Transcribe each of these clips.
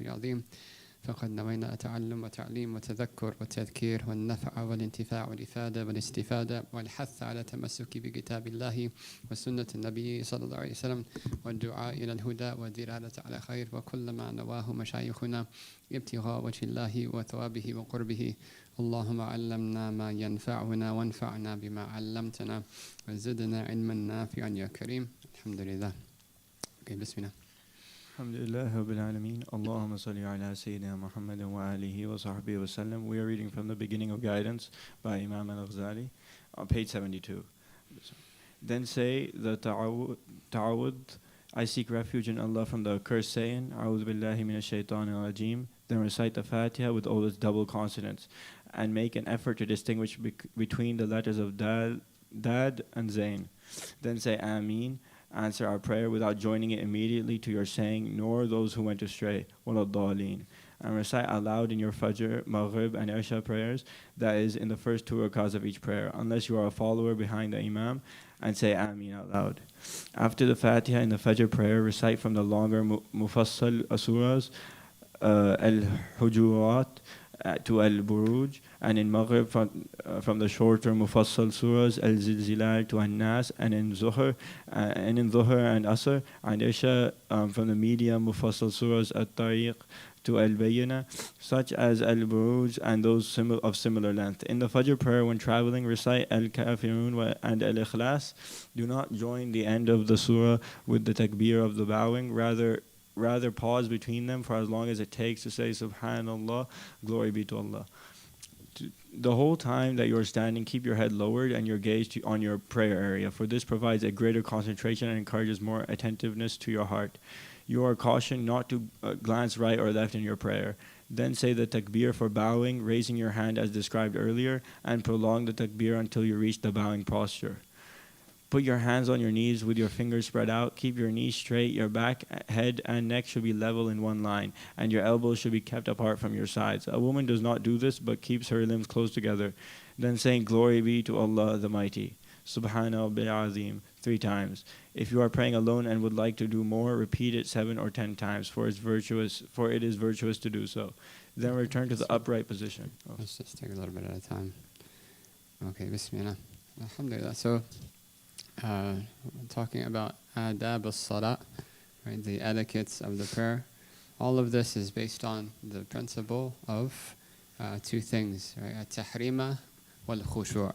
العلي العظيم فقد نوينا التعلم وتعليم وتذكر والتذكير والنفع والانتفاع والإفادة والاستفادة والحث على التمسك بكتاب الله وسنة النبي صلى الله عليه وسلم والدعاء إلى الهدى والدلالة على خير وكل ما نواه مشايخنا ابتغاء وجه الله وثوابه وقربه. اللهم علمنا ما ينفعنا وانفعنا بما علمتنا وزدنا علما نافعا يا كريم. الحمد لله. بسم الله. Alhamdulillah Rabbil Alameen. Allahumma salli ala Sayyidina Muhammad wa alihi wa sahbihi wa sallam. We are reading from the beginning of Guidance by Imam Al-Ghazali on page 72. Then say the ta'awud, I seek refuge in Allah from the accursed saying, A'udhu billahi minash shaitanir rajim. Then recite the Fatiha with all its double consonants and make an effort to distinguish between the letters of Dad and Zain. Then say Ameen. Answer our prayer without joining it immediately to your saying, nor those who went astray, وَلَا and recite aloud in your Fajr, Maghrib and Isha prayers, that is, in the first two rakahs of each prayer, unless you are a follower behind the Imam, and say Ameen out loud. After the Fatiha in the Fajr prayer, recite from the longer Mufassal surahs, Al-Hujurat to Al-Buruj, and in Maghrib from the shorter Mufassal surahs, Al-Zilzilal to An-Nas, and in Zuhr and Asr, and Isha from the medium Mufassal surahs, At-Tariq to Al-Bayyina, such as Al-Buruj and those of similar length. In the Fajr prayer when traveling, recite Al-Kafirun and Al-Ikhlas. Do not join the end of the surah with the takbir of the bowing, rather pause between them for as long as it takes to say Subhanallah, glory be to Allah. The whole time that you are standing, keep your head lowered and your gaze on your prayer area, for this provides a greater concentration and encourages more attentiveness to your heart. You are cautioned not to glance right or left in your prayer. Then say the takbir for bowing, raising your hand as described earlier, and prolong the takbir until you reach the bowing posture. Put your hands on your knees with your fingers spread out. Keep your knees straight. Your back, head, and neck should be level in one line, and your elbows should be kept apart from your sides. A woman does not do this, but keeps her limbs close together. Then saying, Glory be to Allah the Mighty. Subhanahu bil Azim 3 times. If you are praying alone and would like to do more, repeat it 7 or 10 times, for it is virtuous to do so. Then return to the upright position. Let's just take a little bit at a time. Okay, Bismillah. Alhamdulillah. So, talking about adab al-salat, right, the etiquettes of the prayer. All of this is based on the principle of 2 things, right? At-tahrima wal-khushu'.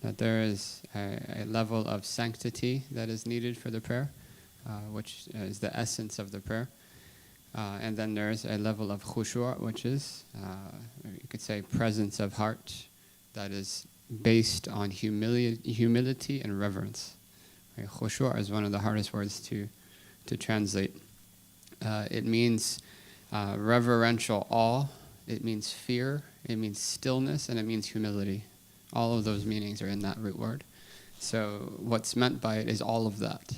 That there is a level of sanctity that is needed for the prayer, which is the essence of the prayer. And then there's a level of khushu', which is, you could say, presence of heart that is based on humility and reverence. Right? Khushu' is one of the hardest words to translate. It means reverential awe, it means fear, it means stillness, and it means humility. All of those meanings are in that root word. So what's meant by it is all of that.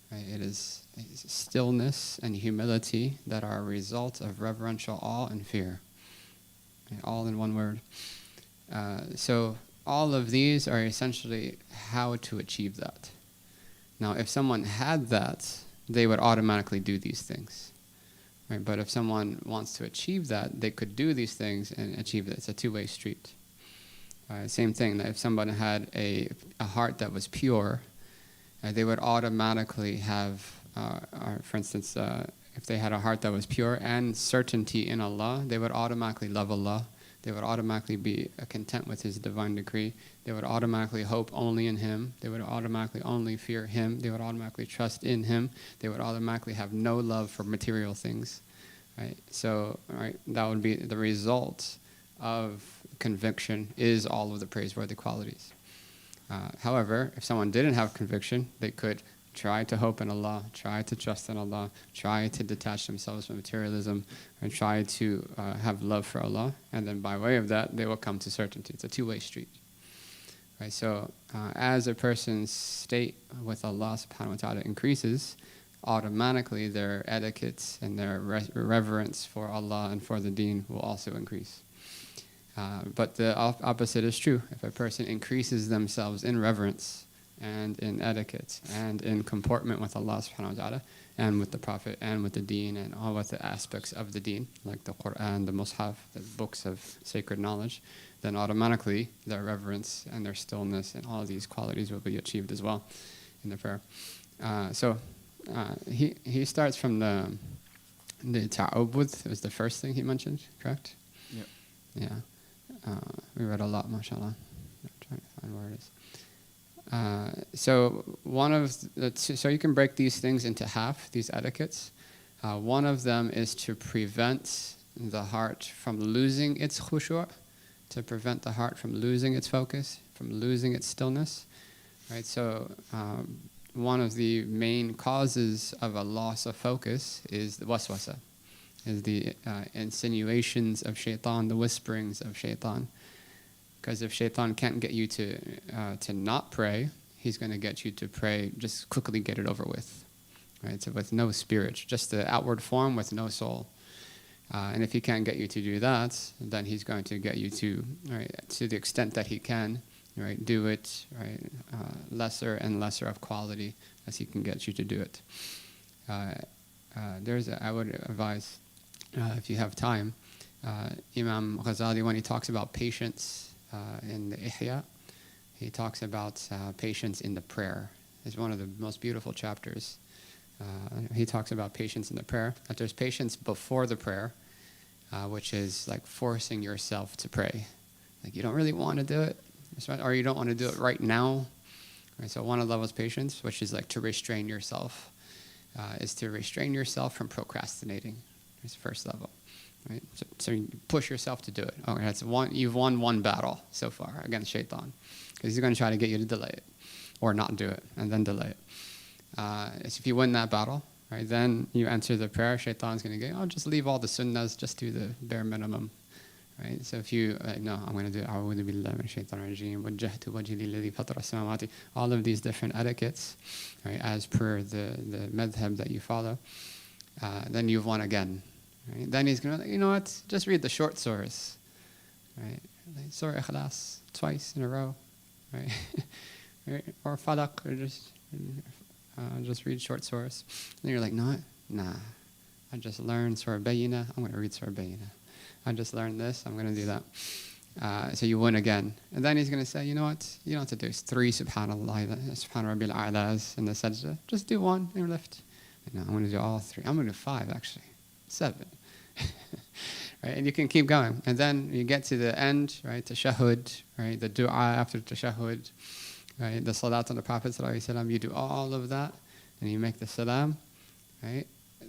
Right? It is stillness and humility that are a result of reverential awe and fear. Right? All in one word. So all of these are essentially how to achieve that. Now, if someone had that, they would automatically do these things. Right? But if someone wants to achieve that, they could do these things and achieve it. It's a two-way street. Same thing, that if someone had a heart that was pure, they would automatically have, for instance, if they had a heart that was pure and certainty in Allah, they would automatically love Allah. They would automatically be content with His divine decree. They would automatically hope only in Him. They would automatically only fear Him. They would automatically trust in Him. They would automatically have no love for material things. Right? So, right, that would be the result of conviction, is all of the praiseworthy qualities. However, if someone didn't have conviction, they could try to hope in Allah, try to trust in Allah, try to detach themselves from materialism, and try to have love for Allah, and then by way of that, they will come to certainty. It's a two-way street. Right? So, as a person's state with Allah subhanahu wa ta'ala increases, automatically their etiquettes and their reverence for Allah and for the deen will also increase. But the opposite is true. If a person increases themselves in reverence and in etiquette and in comportment with Allah subhanahu wa ta'ala, and with the Prophet, and with the deen, and all with the aspects of the deen, like the Quran, the Mus'haf, the books of sacred knowledge, then automatically their reverence and their stillness and all of these qualities will be achieved as well in the prayer. He starts from the ta'awudh is the first thing he mentioned, correct? Yep. Yeah. We read a lot, mashallah. I'm trying to find where it is. So you can break these things into half, these etiquettes. One of them is to prevent the heart from losing its khushu', to prevent the heart from losing its focus, from losing its stillness. Right? So one of the main causes of a loss of focus is the waswasa, is the insinuations of shaitan, the whisperings of shaitan. Because if shaitan can't get you to not pray, he's going to get you to pray, just quickly get it over with. Right? So with no spirit, just the outward form with no soul. And if he can't get you to do that, then he's going to get you to, right, to the extent that he can, right, do it, right, lesser and lesser of quality as he can get you to do it. I would advise, if you have time, Imam Ghazali, when he talks about patience in the Ihya, he talks about patience in the prayer. It's one of the most beautiful chapters. He talks about patience in the prayer, that there's patience before the prayer, which is like forcing yourself to pray. Like you don't really want to do it, or you don't want to do it right now. Right? So one of the levels of patience, which is like to restrain yourself, is to restrain yourself from procrastinating. It's the first level. Right? So you push yourself to do it. Okay, you've won one battle so far against shaitan, because he's going to try to get you to delay it, or not do it, and then delay it. So if you win that battle, right, then you enter the prayer. Shaitan's going to go, just leave all the sunnahs, just do the bare minimum. Right? So if you, no, I'm going to do a'udhu billahi minash shaitanir rajeem, wajjahtu wajhi lilladhi fatara as-samawati, all of these different etiquettes, right, as per the madhab that you follow, then you've won again. Right? Then he's going to, you know what, just read the short surahs. Right? Like Surah Ikhlas, twice in a row. Right? Right? Or Falaq, or just read short surahs. And you're like, nah, I just learned Surah Bayyinah, I'm going to read Surah Bayyinah. I just learned this, I'm going to do that. So you win again. And then he's going to say, you know what, you don't have to do 3 Subhanallah, Subhan Rabbil A'las in the sajda. Just do 1 and lift. No, I'm going to do all 3. I'm going to do 5 actually. 7. Right? And you can keep going. And then you get to the end, right? Tashahhud, right? The dua after tashahhud, right? The salat on the Prophet ﷺ, you do all of that, and you make the salam, right?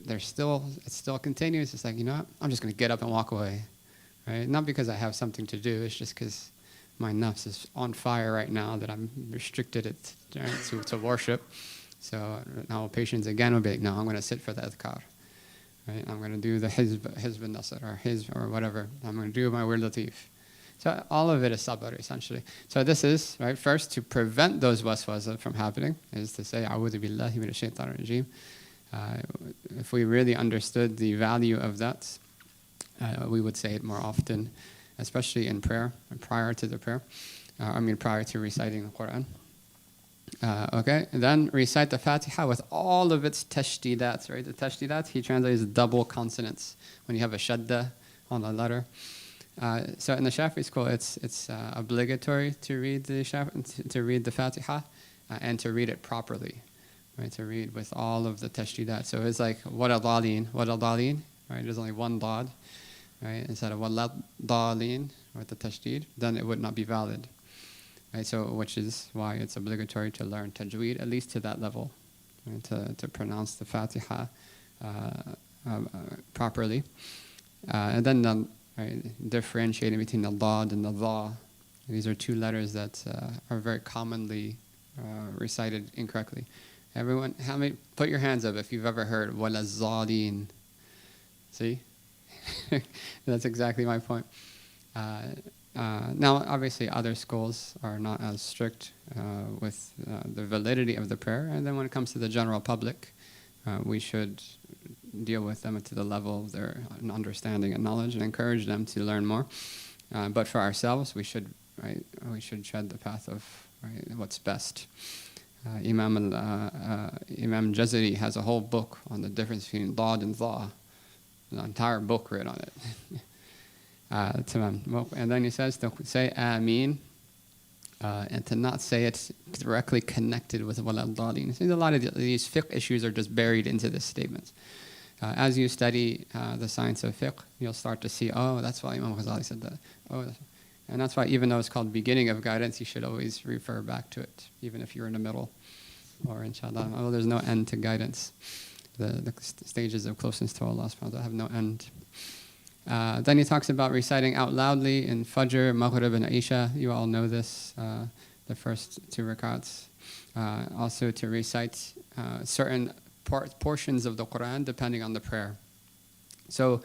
It still continues. It's like, you know what? I'm just going to get up and walk away, right? Not because I have something to do. It's just because my nafs is on fire right now that I'm restricted it to worship. So now patience again will be like, no, I'm going to sit for the adhkar. Right? I'm going to do the hizb al-nasr or hizb or whatever. I'm going to do my wird latif. So all of it is sabr essentially. So this is, right, first to prevent those waswasa from happening is to say, a'udhu billahi minash shaitanir rajeem. If we really understood the value of that, we would say it more often, especially in prayer, prior to the prayer. Prior to reciting the Quran. Okay, and then recite the Fatiha with all of its tashdidats, right? The tashdidats, he translates double consonants when you have a shadda on a letter. So in the Shafi'i school, it's obligatory to read the Fatiha and to read it properly, right? To read with all of the tashdidats. So it's like wala dalin, right? There's only one dad, right? Instead of wala dalin with the tashdid, then it would not be valid. Right, so which is why it's obligatory to learn tajweed, at least to that level, right, to pronounce the Fatiha properly. And then differentiating between the dad and the dha. These are 2 letters that are very commonly recited incorrectly. Everyone, put your hands up if you've ever heard wala zadin. See? That's exactly my point. Now, obviously, other schools are not as strict with the validity of the prayer. And then when it comes to the general public, we should deal with them to the level of their understanding and knowledge and encourage them to learn more. But for ourselves, we should tread the path of what's best. Imam Jazari has a whole book on the difference between Dad and Dha. An entire book written on it. And then he says to say Ameen, and to not say it directly connected with Wala Dalin. So a lot of these fiqh issues are just buried into this statement. As you study the science of fiqh, you'll start to see, oh, that's why Imam Ghazali said that. And that's why even though it's called beginning of guidance, you should always refer back to it, even if you're in the middle. Or inshallah, there's no end to guidance. The stages of closeness to Allah subhanahu wa ta'ala have no end. Then he talks about reciting out loudly in Fajr, Maghrib, and Isha. You all know this, the first two rakats. Also to recite certain portions of the Quran depending on the prayer. So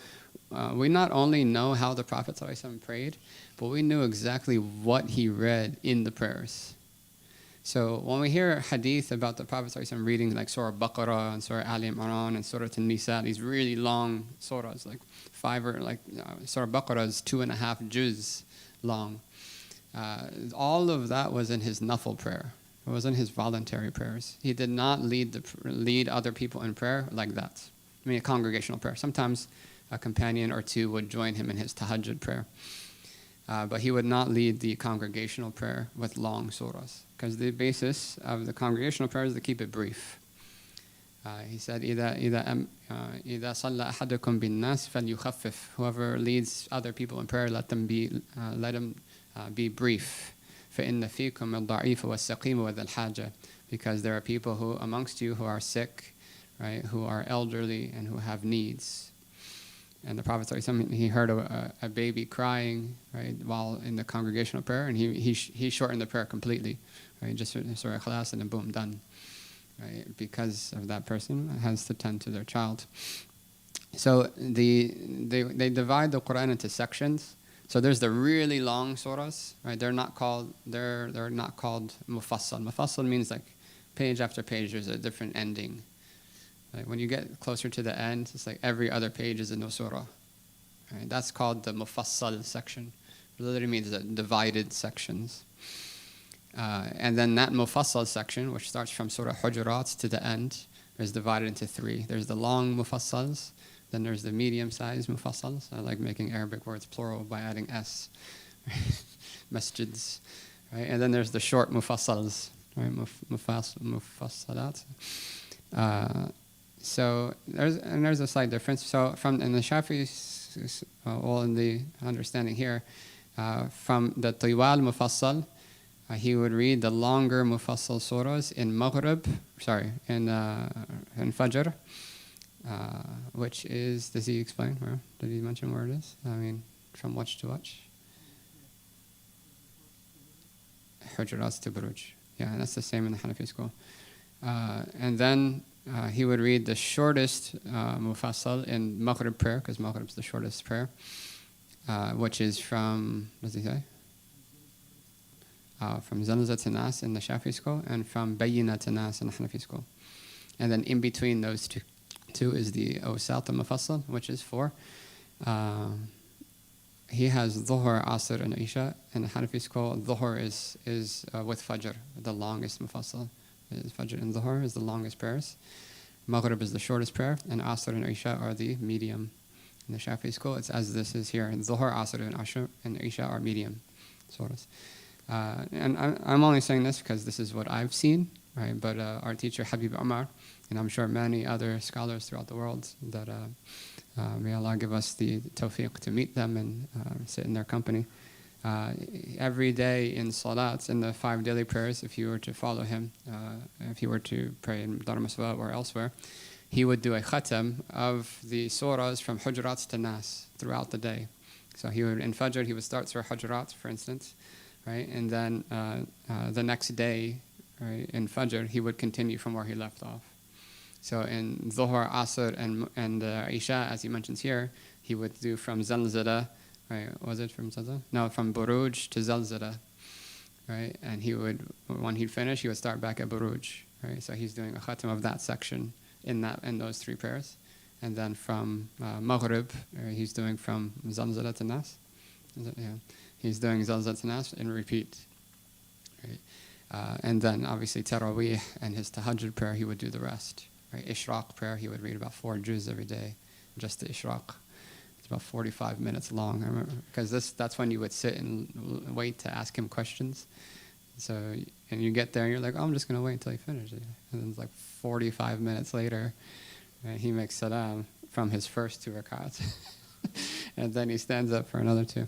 we not only know how the Prophet ﷺ prayed, but we knew exactly what he read in the prayers. So when we hear hadith about the Prophet ﷺ reading like Surah Baqarah and Surah Ali Imran and Surah An-Nisa, these really long surahs, like Surah Baqarah is 2.5 juz long. All of that was in his nafil prayer. It was in his voluntary prayers. He did not lead other people in prayer like that. I mean, a congregational prayer. Sometimes a companion or two would join him in his tahajjud prayer. But he would not lead the congregational prayer with long surahs, because the basis of the congregational prayer is to keep it brief. He said, إِذَا صَلَّى أَحَدُكُمْ بِالنَّاسِ فَلْيُخَفِّفْ. Whoever leads other people in prayer, let them be brief. فَإِنَّ فِيكُمْ الضَّعِيفَ وَالسَّقِيمَ وَذَا الْحَاجَةِ. Because there are people who amongst you who are sick, right, who are elderly and who have needs. And the Prophet ﷺ, he heard a baby crying, right, while in the congregational prayer, and he shortened the prayer completely, right, just Surah Ikhlas and then boom, done, right, because of that person has to tend to their child. So they divide the Quran into sections. So there's the really long surahs, right? They're not called mufassal. Mufassal means like page after page there's a different ending. Like when you get closer to the end, it's like every other page is a no surah. Right? That's called the mufassal section. It literally means the divided sections. And then that mufassal section, which starts from Surah Hujurat to the end, is divided into three. There's the long mufassals, then there's the medium-sized mufassals. I like making Arabic words plural by adding s. Masjids. Right? And then there's the short mufassals, right? Mufassalat. So there's a slight difference. So in the Shafi'is, in the understanding here, from the Tiwal Mufassal, he would read the longer Mufassal surahs in Maghrib, in Fajr, which is, does he explain where? Did he mention where it is? I mean, from watch to watch? Hujurat to Buruj. Yeah, that's the same in the Hanafi school. And then he would read the shortest mufassal in Maghrib prayer, because Maghrib is the shortest prayer, which is from, what does he say? From Zalzat to Nas in the Shafi school, and from Bayyina to Nas in the Hanafi school. And then in between those two is the Awsat al-Mufassal, which is 4. He has Dhuhr, Asr, and Isha. In the Hanafi school, Dhuhr is with Fajr, the longest Mufassal. Fajr and Dhuhr is the longest prayers. Maghrib is the shortest prayer, and Asr and Isha are the medium. In the Shafi'i school, it's as this is here. In Dhuhr, Asr, and Isha are medium surahs. And I'm only saying this because this is what I've seen, right? But our teacher Habib Umar, and I'm sure many other scholars throughout the world, that may Allah give us the tawfiq to meet them and sit in their company. Every day in salats, in the 5 daily prayers, if you were to follow him, if you were to pray in Dar Maswa or elsewhere, he would do a khatam of the surahs from Hujurat to Nas throughout the day. So he would, in Fajr, he would start Surah Hujurat, for instance, right? And then the next day, right, in Fajr, he would continue from where he left off. So in Dhuhr, Asr, and Isha, as he mentions here, he would do from Zalzala. Right, was it from Zalzala? No, from Buruj to Zalzala, right? And he would, when he'd finish, he would start back at Buruj, right? So he's doing a khatam of that section in those 3 prayers. And then from Maghrib, he's doing from Zalzala to Nas. Yeah. He's doing Zalzala to Nas and repeat, right? And then obviously Taraweeh and his tahajjud prayer, he would do the rest. Right? Ishraq prayer, he would read about 4 juz every day, just the Ishraq. It's about 45 minutes long, I remember, because that's when you would sit and wait to ask him questions. So, and you get there and you're like, oh, I'm just going to wait until he finishes. And then it's like 45 minutes later, he makes salam from his first 2 rakats. And then he stands up for another 2.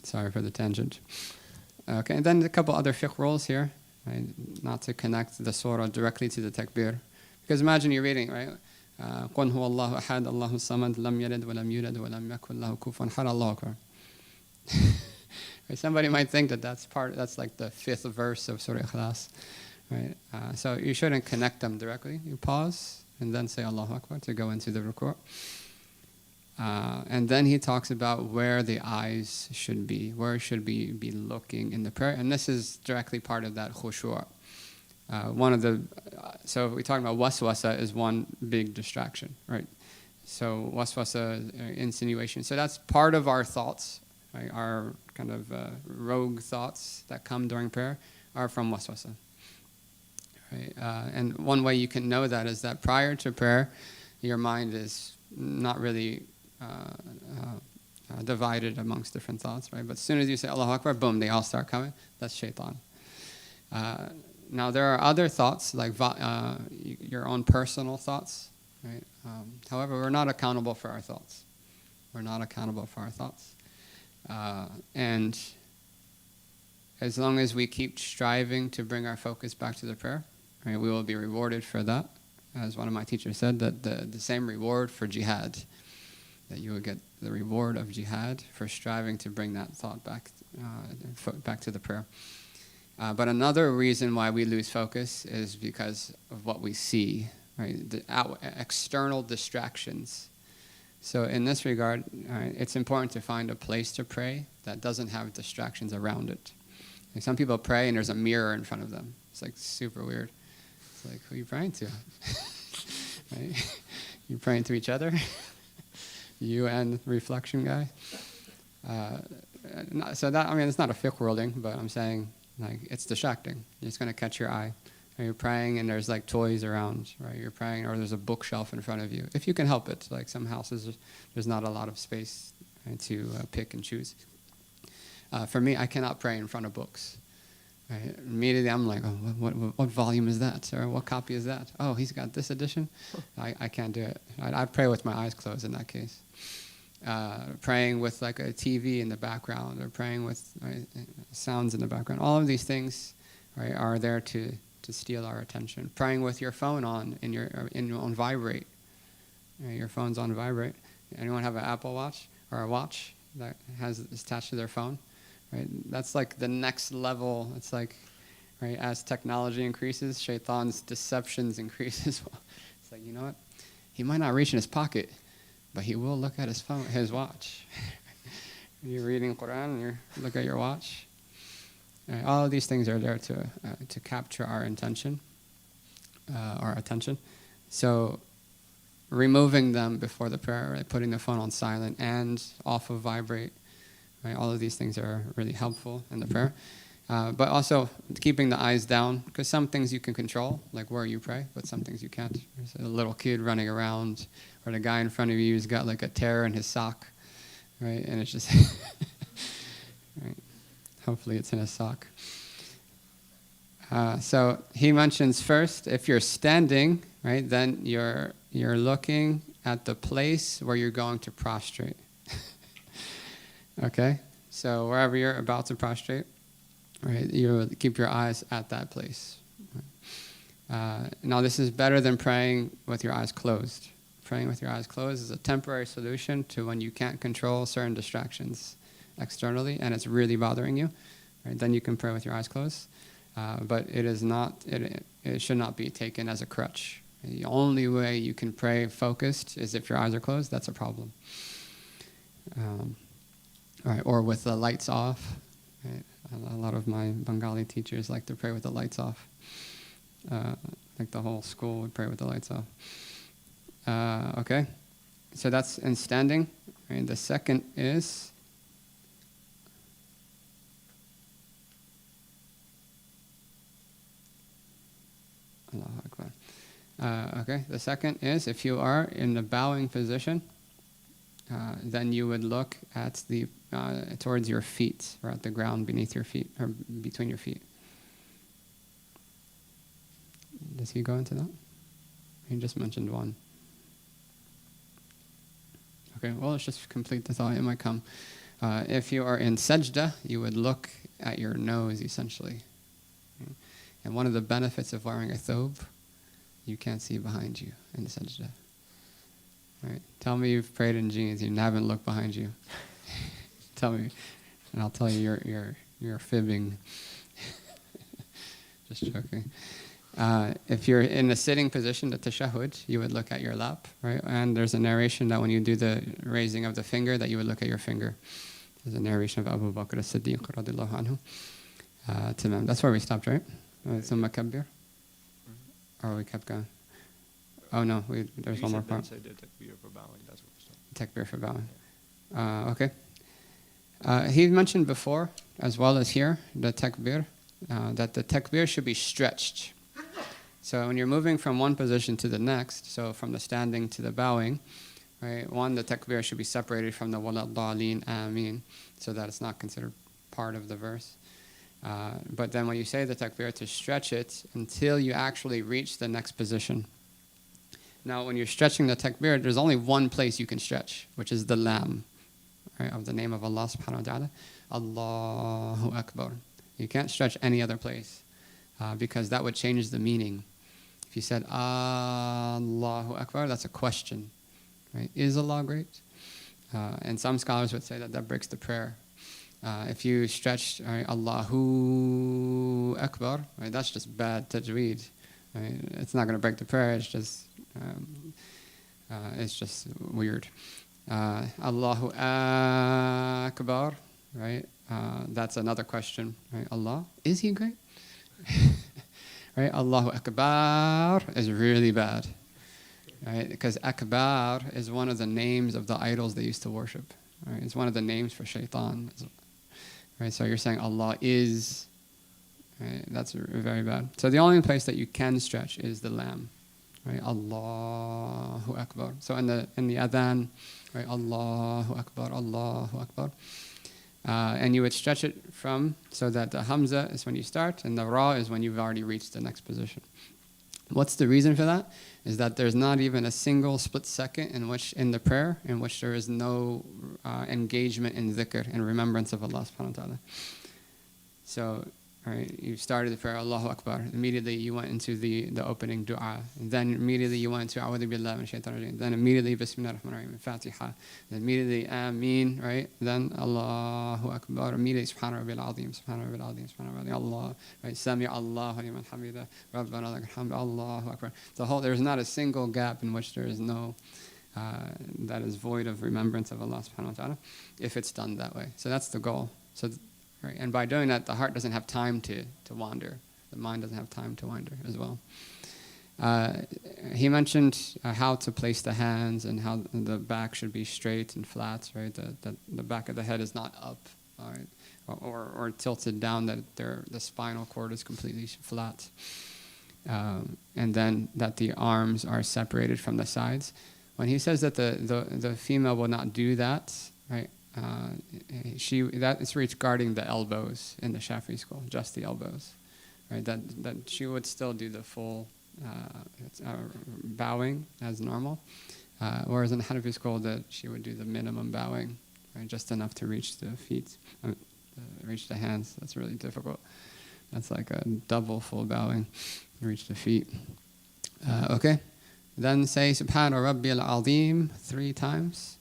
Sorry for the tangent. Okay, and then a couple other fiqh rules here, right? Not to connect the surah directly to the takbir. Because imagine you're reading, right? قُلْ هُوَ اللَّهُ أَحَدَ اللَّهُ الصَّمَدُ لَمْ يَلِدْ وَلَمْ يُولَدْ وَلَمْ يَكُنْ لَهُ كُفُوًا أَحَدٌ Allahu Akbar. Somebody might think that's like the 5th verse of Surah Ikhlas, right? So you shouldn't connect them directly. You pause and then say Allahu Akbar to go into the ruku'. And then he talks about where the eyes should be, where should we be looking in the prayer, and this is directly part of that khushu'. So if we're talking about waswasa is one big distraction, right? So waswasa, insinuation. So that's part of our thoughts, right? Our kind of rogue thoughts that come during prayer are from waswasa. Right? And one way you can know that is that prior to prayer, your mind is not really divided amongst different thoughts, right? But as soon as you say Allahu Akbar, boom, they all start coming. That's shaitan. Now there are other thoughts, like your own personal thoughts, right? However, we're not accountable for our thoughts. We're not accountable for our thoughts. And as long as we keep striving to bring our focus back to the prayer, right, we will be rewarded for that. As one of my teachers said, that the same reward for jihad, that you will get the reward of jihad for striving to bring that thought back to the prayer. But another reason why we lose focus is because of what we see, right? The external distractions. So in this regard, it's important to find a place to pray that doesn't have distractions around it. Like some people pray and there's a mirror in front of them. It's like super weird. It's like, who are you praying to? Right? You praying to each other? You and the reflection guy? So that, I mean, it's not a fiqh ruling, but I'm saying, like, it's distracting. It's going to catch your eye. You're praying and there's like toys around, right? You're praying or there's a bookshelf in front of you. If you can help it, like some houses, there's not a lot of space, right, to pick and choose. For me, I cannot pray in front of books. Right? Immediately I'm like, oh, what volume is that? Or what copy is that? Oh, he's got this edition? I can't do it. I pray with my eyes closed in that case. Praying with like a TV in the background, or praying with sounds in the background. All of these things, right, are there to steal our attention. Praying with your phone on on vibrate. Your phone's on vibrate. Anyone have an Apple Watch or a watch that is attached to their phone? Right, that's like the next level. It's like, right, as technology increases, shaitan's deceptions increase as well. It's like, you know what? He might not reach in his pocket, but he will look at his phone, his watch. You're reading Quran and you look at your watch. Right, all of these things are there to capture our attention. So removing them before the prayer, right, putting the phone on silent and off of vibrate, right, all of these things are really helpful in the prayer. But also keeping the eyes down, because some things you can control, like where you pray, but some things you can't. There's a little kid running around, or the guy in front of you who's got like a tear in his sock, right? And it's just, right. Hopefully it's in his sock. So he mentions first, if you're standing, right, then you're looking at the place where you're going to prostrate. Okay, so wherever you're about to prostrate, right, you keep your eyes at that place. Now this is better than praying with your eyes closed. Praying with your eyes closed is a temporary solution to when you can't control certain distractions externally and it's really bothering you. Right? Then you can pray with your eyes closed. But it is not. It should not be taken as a crutch. The only way you can pray focused is if your eyes are closed. That's a problem. All right, or with the lights off. Right? A lot of my Bengali teachers like to pray with the lights off. Like the whole school would pray with the lights off. Okay, so that's in standing. Right? The second is Okay, the second is if you are in the bowing position, then you would look at the towards your feet, or at the ground beneath your feet, or between your feet. Does he go into that? He just mentioned one. Okay, well, let's just complete the thought. It might come. If you are in sajda, you would look at your nose, essentially. Okay? And one of the benefits of wearing a thobe, you can't see behind you in sajda. Right? Tell me you've prayed in jeans, you haven't looked behind you. Tell me, and I'll tell you you're fibbing. Just joking. If you're in the sitting position, the tashahhud, you would look at your lap, right? And there's a narration that when you do the raising of the finger, that you would look at your finger. There's a narration of Abu Bakr as-Siddiq radiallahu anhu. Tamam. That's where we stopped, right? Thumma kabbir? Or we kept going? Oh no, there's one more part. Takbir for bowing. That's what we stopped. Takbir for bowing. Okay. He mentioned before, as well as here, the takbir, that the takbir should be stretched. So when you're moving from one position to the next, so from the standing to the bowing, right? One, the takbir should be separated from the wala dhalin ameen, so that it's not considered part of the verse. But then when you say the takbir, to stretch it until you actually reach the next position. Now, when you're stretching the takbir, there's only one place you can stretch, which is the lam, right, of the name of Allah subhanahu wa ta'ala. Allahu Akbar. You can't stretch any other place because that would change the meaning. If you said Allahu Akbar, that's a question. Right? Is Allah great? And some scholars would say that that breaks the prayer. If you stretch Allahu Akbar, right, that's just bad tajweed. Right? It's not going to break the prayer. It's just weird. Allahu Akbar, right? That's another question. Right? Allah, is He great? Right? Allahu Akbar is really bad. Right? Because Akbar is one of the names of the idols they used to worship. Right? It's one of the names for shaitan. Right? So you're saying Allah is, right? That's very bad. So the only place that you can stretch is the lam. Right? Allahu Akbar. So in the adhan, right? Allahu Akbar, Allahu Akbar. And you would stretch it from, so that the hamza is when you start, and the ra is when you've already reached the next position. What's the reason for that? Is that there's not even a single split second in the prayer in which there is no engagement in dhikr, in remembrance of Allah subhanahu wa ta'ala. So, right, you started the prayer, Allahu Akbar. Immediately you went into the opening dua. And then immediately you went to A'udhu Billahi Minash Shaitanir Rajeem. Then immediately Bismillahir Rahmanir Rahim, Fatiha. Then immediately Ameen, right? Then Allahu Akbar. Immediately Subhana Rabbil Azim, Subhana Rabbil Azim, Subhana Rabbil Allah. Right? Sami Allahu liman hamida. Rabbana lakal hamd. Allahu Akbar. There's not a single gap in which there is no, that is void of remembrance of Allah subhanahu wa ta'ala, if it's done that way. So that's the goal. So. Right. And by doing that, the heart doesn't have time to wander. The mind doesn't have time to wander as well. He mentioned how to place the hands and how the back should be straight and flat. Right, the back of the head is not up, all right, or tilted down. That the spinal cord is completely flat, and then that the arms are separated from the sides. When he says that the female will not do that, right? That is regarding the elbows in the Shafi'i school, just the elbows, right? That she would still do the full bowing as normal, whereas in the Hanafi school that she would do the minimum bowing, right? Just enough to reach the feet, reach the hands. That's really difficult. That's like a double full bowing, reach the feet. Okay, then say Subhana Rabbil Azim 3 times.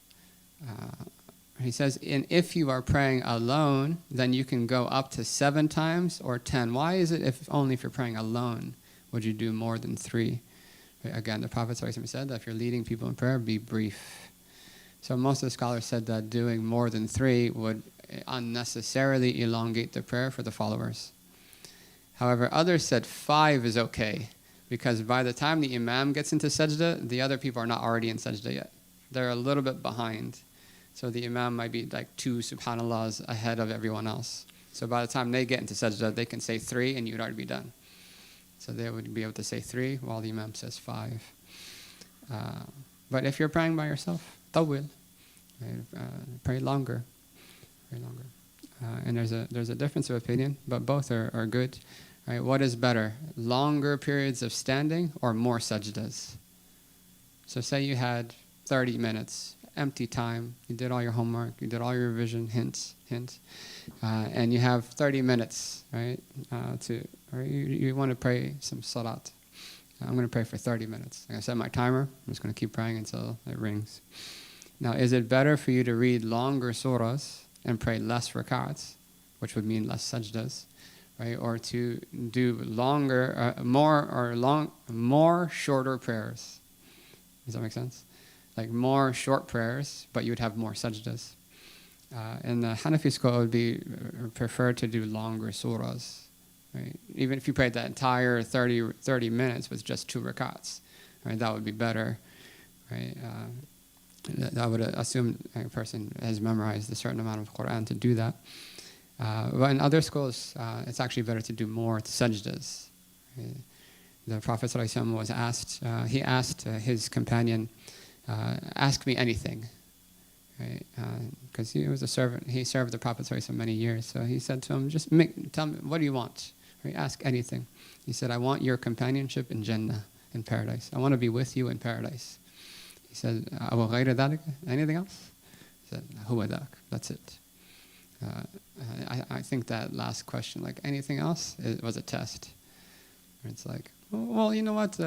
He says, if you are praying alone, then you can go up to 7 times or 10. Why is it only if you're praying alone would you do more than 3? Right? Again, the Prophet ﷺ said that if you're leading people in prayer, be brief. So most of the scholars said that doing more than 3 would unnecessarily elongate the prayer for the followers. However, others said 5 is okay, because by the time the imam gets into sajda, the other people are not already in sajda yet. They're a little bit behind. So the imam might be like 2 subhanallahs ahead of everyone else. So by the time they get into sajda, they can say 3 and you'd already be done. So they would be able to say 3 while the Imam says 5. But if you're praying by yourself, tawil, pray longer. Pray longer. And there's a difference of opinion, but both are good. Right? What is better, longer periods of standing or more sajdas? So say you had 30 minutes, empty time, you did all your homework, you did all your revision, hints, and you have 30 minutes, right, or you want to pray some salat. I'm going to pray for 30 minutes. I set my timer, I'm just going to keep praying until it rings. Now, is it better for you to read longer surahs and pray less rak'ats, which would mean less sajdas, right? Or to do more shorter prayers? Does that make sense? Like more short prayers, but you would have more sajdas. In the Hanafi school, it would be preferred to do longer surahs, right? Even if you prayed that entire 30 minutes with just 2 rakats, right? That would be better, right? That would assume a person has memorized a certain amount of Quran to do that. But in other schools, it's actually better to do more sajdas. Right? The Prophet ﷺ was asked, he asked his companion, ask me anything. Because he was a servant, he served the Prophet ﷺ many years. So he said to him, just tell me, what do you want? Right? Ask anything. He said, I want your companionship in Jannah, in paradise. I want to be with you in paradise. He said, anything else? He said, huwa dak, that's it. I think that last question, like anything else, it was a test. It's like, well, you know what?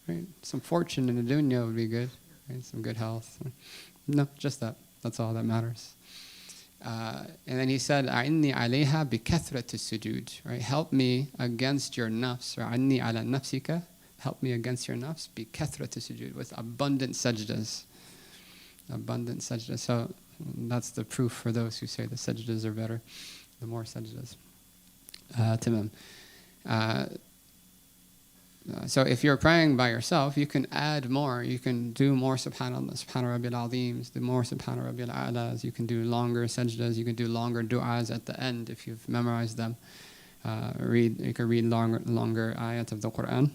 Right? Some fortune in the dunya would be good. Right? Some good health. No, just that. That's all that matters. And then he said, "A'inni alayha bi kathrati sujud." Right? Help me against your nafs. "A'inni ala nafsika." Help me against your nafs bi kathrati sujud, with abundant sajdas. Abundant sajdas. So that's the proof for those who say the sajdas are better. The more sajdas. Tamam. So if you're praying by yourself, you can add more. You can do more subhanallah, subhana rabbil azeems, do more subhana rabbil a'las. You can do longer sajdas. You can do longer du'as at the end if you've memorized them. You can read longer ayat of the Quran.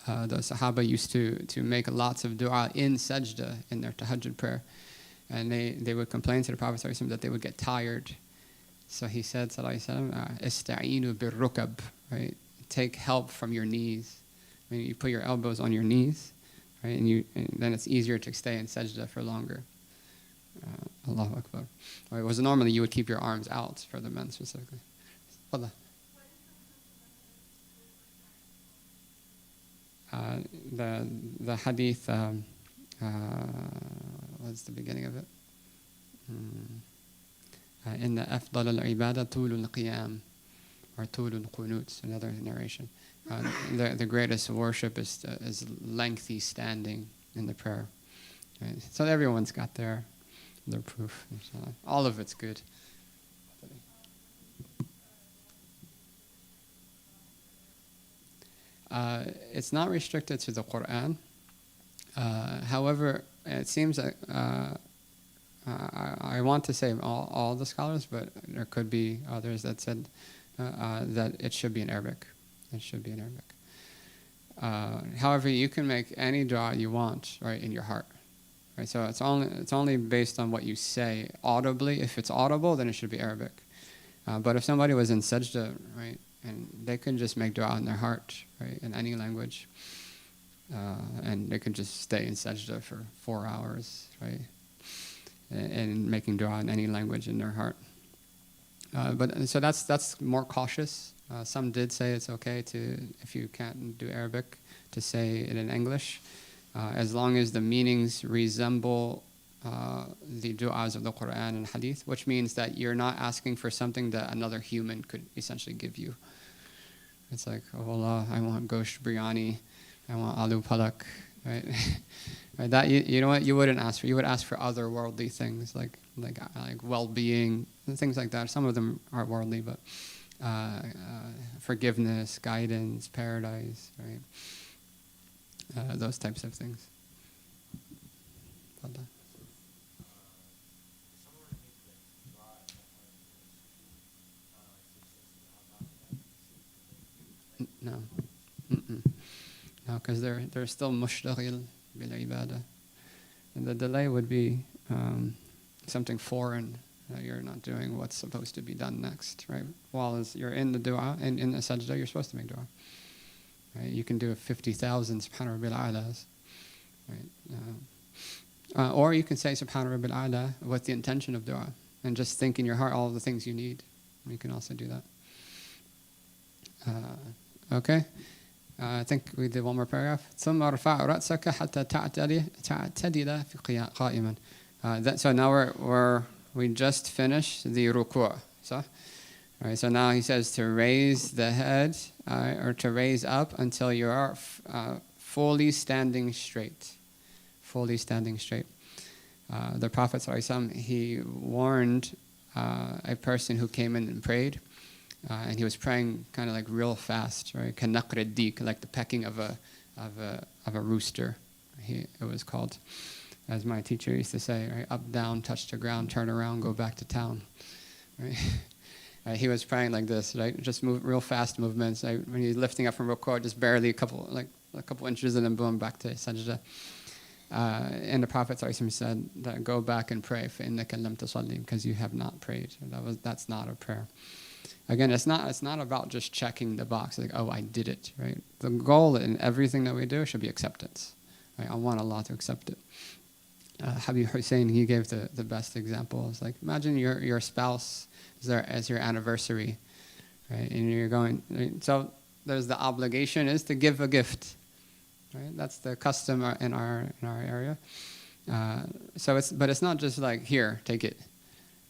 The Sahaba used to make lots of du'a in sajda in their tahajjud prayer. And they would complain to the Prophet ﷺ that they would get tired. So he said, Ista'inu bir rukab, right? Take help from your knees. I mean, you put your elbows on your knees, right? And then it's easier to stay in sajda for longer. Allahu Akbar. Right, whereas normally you would keep your arms out for the men specifically. Allah. The hadith, what's the beginning of it? Inna afdal al-ibada tulul qiyam, or tulul qunut, another narration. The greatest worship is lengthy standing in the prayer. Right? So everyone's got their proof. All of it's good. It's not restricted to the Quran. However, it seems that I want to say all the scholars, but there could be others that said that it should be in Arabic. It should be in Arabic. However, you can make any dua you want, right, in your heart. Right? So it's only based on what you say audibly. If it's audible, then it should be Arabic. But if somebody was in sajda, right, and they can just make dua in their heart, right, in any language, and they can just stay in sajda for 4 hours, right, and making dua in any language in their heart. But so that's more cautious. Some did say it's okay to, if you can't do Arabic, to say it in English, as long as the meanings resemble the du'as of the Quran and Hadith, which means that you're not asking for something that another human could essentially give you. It's like, oh Allah, I want gosht biryani, I want aloo palak, right? Right? That you know what you wouldn't ask for. You would ask for other worldly things like well-being and things like that. Some of them are worldly, but forgiveness, guidance, paradise, right? Those types of things. No. because they're still mushtaghil bil ibadah. And the delay would be something foreign. You're not doing what's supposed to be done next, right? While you're in the dua, and in the sajda, you're supposed to make dua. Right? You can do 50,000 Subhana Rabbil A'las, right? Or you can say Subhana Rabbil A'la with the intention of dua, and just think in your heart all of the things you need. You can also do that. Okay? I think we did one more paragraph. ثم ارفع رأسك حتى تعتدل في قائما. So now we just finished the ruku'. So, right, so now he says to raise the head or to raise up until you are fully standing straight. Fully standing straight. The Prophet ﷺ, he warned a person who came in and prayed, and he was praying kind of like real fast, right? Kanaqr ad-dik, like the pecking of a rooster. It was called, as my teacher used to say, right? Up, down, touch the ground, turn around, go back to town. Right? He was praying like this, right? Just move real fast movements. When he's lifting up from ruku', just barely a couple inches, and then boom, back to sajda. And the Prophet ﷺ said that go back and pray فَإِنَّكَ لَمْ تُصَلِّي, because you have not prayed. That's not a prayer. Again, it's not about just checking the box, like, oh, I did it, right? The goal in everything that we do should be acceptance. Right? I want Allah to accept it. Habib Hussein, he gave the best example. It's like, imagine your spouse is there as your anniversary, right? And you're going, right? So there's the obligation is to give a gift, right? That's the custom in our area. So it's not just like, here, take it,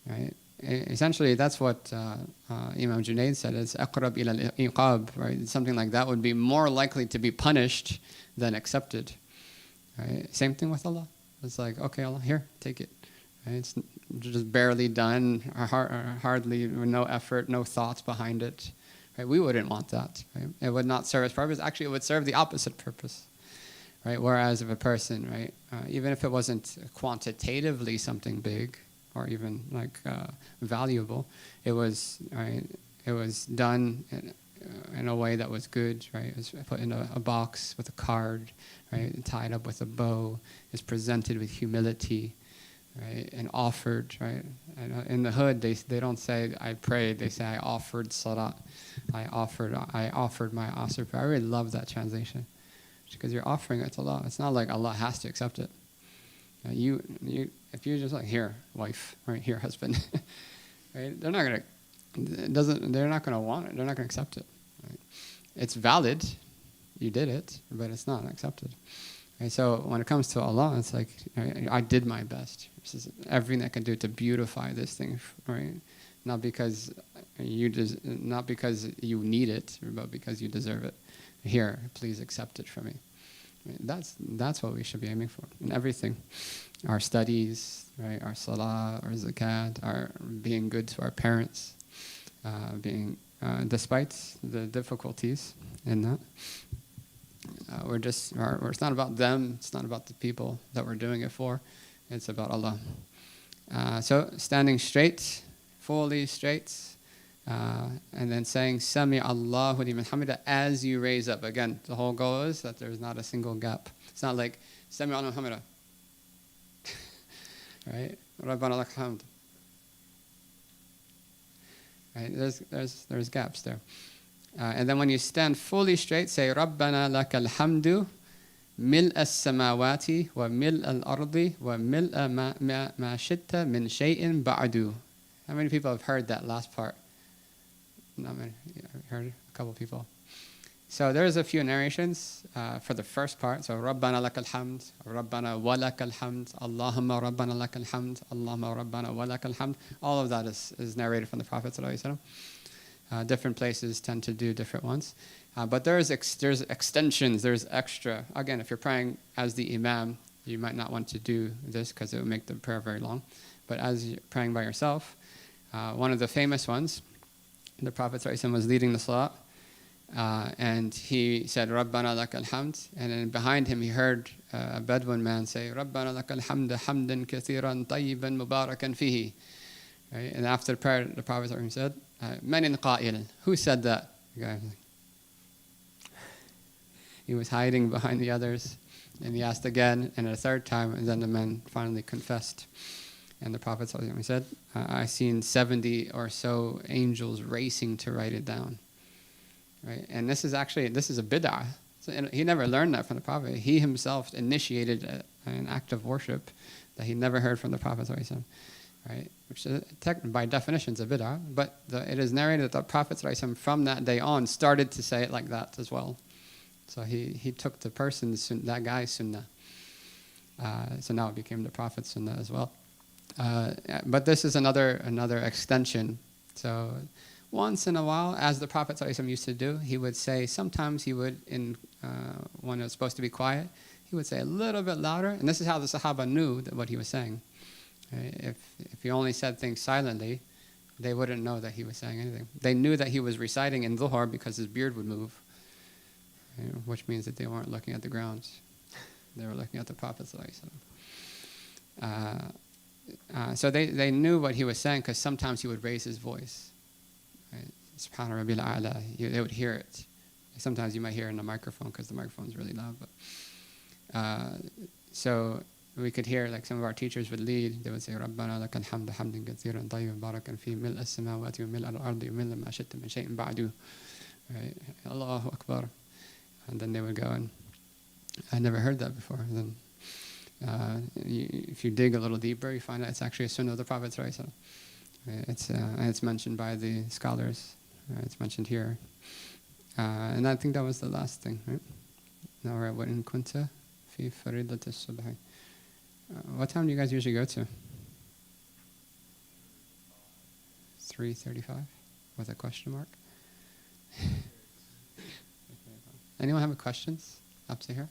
right? Essentially, that's what Imam Junaid said. It's aqrab ila al-iqab, right? Something like that would be more likely to be punished than accepted, right? Same thing with Allah. It's like, okay, Allah, here, take it. Right? It's just barely done, or hardly, no effort, no thoughts behind it. Right? We wouldn't want that. Right? It would not serve its purpose. Actually, it would serve the opposite purpose. Right? Whereas if a person, right, even if it wasn't quantitatively something big or even like valuable, it was done in a way that was good. Right? It was put in a box with a card, right, tied up with a bow, is presented with humility, right, and offered, right. And in the hood, they don't say I prayed, they say I offered salat, I offered my asr prayer. I really love that translation, because you're offering it to Allah. It's not like Allah has to accept it. You if you're just like, here, wife, right, here, husband, right, they're not gonna want it. They're not gonna accept it. Right? It's valid. You did it, but it's not accepted. Right? So when it comes to Allah, it's like, right, I did my best. This is everything I can do to beautify this thing, right? Not because you need it, but because you deserve it. Here, please accept it from me. Right? That's what we should be aiming for in everything. Our studies, right? Our salah, our zakat, our being good to our parents, despite the difficulties in that. It's not about them, it's not about the people that we're doing it for, it's about Allah. So standing straight, fully straight, and then saying Sami Allahu liman hamida as you raise up. Again, the whole goal is that there's not a single gap. It's not like Sami Allahu liman hamida, right? Rabbana lakal hamd. Right? There's gaps there. And then when you stand fully straight, say Rabbana lakal hamdu mil as-samawati wa mil al-ardi wa mil ma shitta min shay'in ba'du. How many people have heard that last part? Not many. Yeah, I've heard a couple people. So there's a few narrations for the first part. So Rabbana lakal hamd, Rabbana wa lakal hamd, Allahumma Rabbana lakal hamd, Allahumma Rabbana wa lakal hamd. All of that is narrated from the Prophet ﷺ. Different places tend to do different ones. But there's extensions, there's extra. Again, if you're praying as the imam, you might not want to do this because it would make the prayer very long. But as you're praying by yourself, one of the famous ones, the Prophet ﷺ was leading the salat, and he said, Rabbana lakal hamd, and then behind him he heard a Bedouin man say, Rabbana lakal hamd hamdan kathiran tayyiban mubarakan fihi. Right? And after the prayer, the Prophet ﷺ said, Man in qa'il, who said that? The guy was like, he was hiding behind the others. And he asked again, and a third time, and then the man finally confessed. And the Prophet ﷺ said, I seen 70 or so angels racing to write it down. Right? And this is a bid'ah. So he never learned that from the Prophet. He himself initiated an act of worship that he never heard from the Prophet ﷺ. Right? Which by definition is a bid'ah, but it is narrated that the Prophet ﷺ from that day on started to say it like that as well. So he took the person's, that guy's sunnah. So now it became the Prophet's sunnah as well. But this is another extension. So once in a while, as the Prophet ﷺ used to do, he would say, sometimes he would, when it was supposed to be quiet, he would say a little bit louder. And this is how the Sahaba knew that what he was saying. Right? If he only said things silently, they wouldn't know that he was saying anything. They knew that he was reciting in Dhuhr because his beard would move. Which means that they weren't looking at the ground. They were looking at the Prophet ﷺ. So they knew what he was saying because sometimes he would raise his voice. Right? Subhana Rabbil A'la. They would hear it. Sometimes you might hear it in the microphone because the microphone is really loud. But so we could hear, like some of our teachers would lead. They would say, "Rabbana lakal hamdu hamdan kathiran tayyiban barakan fi mil as-samawati wa mil al-ardi wa mil ma shi'ta min shay'in ba'du." Right? Allahu Akbar. And then they would go, and I never heard that before. And then if you dig a little deeper, you find out it's actually a sunnah of the Prophet ﷺ. It's mentioned by the scholars. It's mentioned here. And I think that was the last thing, right? Now we're at وَإِن كُنْتَ فِي فَرِيضَةِ الصُّبْحِ. What time do you guys usually go to? 3:35 with a question mark? Anyone have any questions up to here?